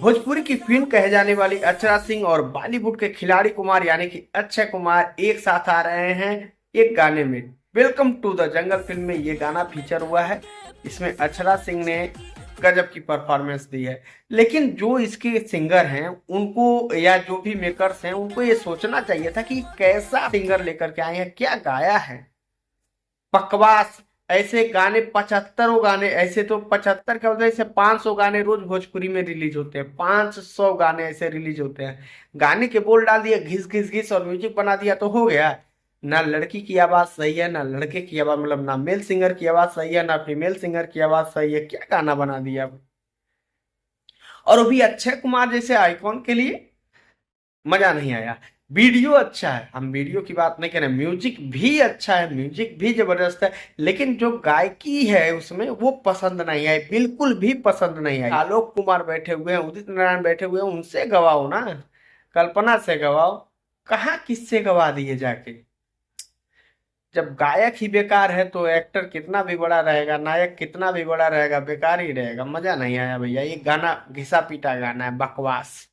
भोजपुरी की क्वीन कहे जाने वाली अक्षरा सिंह और बॉलीवुड के खिलाड़ी कुमार यानी कि अक्षय कुमार एक साथ आ रहे हैं एक गाने में। Welcome to the jungle film में ये गाना फीचर हुआ है। इसमें अक्षरा सिंह ने गजब की परफॉर्मेंस दी है। लेकिन जो इसके सिंगर हैं उनको या जो भी मेकर्स हैं उनको ये सोचना चाहिए था कि कैसा सिंगर लेकर के आए हैं, क्या गाया है। बकवास। ऐसे गाने 75 गाने, ऐसे तो 75 का मतलब ऐसे 500 गाने रोज भोजपुरी में रिलीज होते हैं। 500 गाने ऐसे रिलीज होते हैं। गाने के बोल डाल दिए घिस घिस घिस और म्यूजिक बना दिया तो हो गया। ना लड़की की आवाज सही है, ना लड़के की आवाज, मतलब ना मेल सिंगर की आवाज सही है, ना फीमेल सिंगर की आवाज सही है। क्या गाना बना दिया। और वो भी अक्षय कुमार जैसे आइकॉन के लिए मजा नहीं आया। वीडियो अच्छा है, हम वीडियो की बात नहीं करें, म्यूजिक भी अच्छा है, म्यूजिक भी जबरदस्त है। लेकिन जो गायकी है उसमें वो पसंद नहीं आई, बिल्कुल भी पसंद नहीं आई। आलोक कुमार बैठे हुए हैं, उदित नारायण बैठे हुए हैं, उनसे गवाओ ना, कल्पना से गवाओ। कहाँ किससे गवा दिए जाके। जब गायक ही बेकार है तो एक्टर कितना भी बड़ा रहेगा, नायक कितना भी बड़ा रहेगा, बेकार ही रहेगा। मजा नहीं आया भैया, ये गाना घिसा पीटा गाना है, बकवास।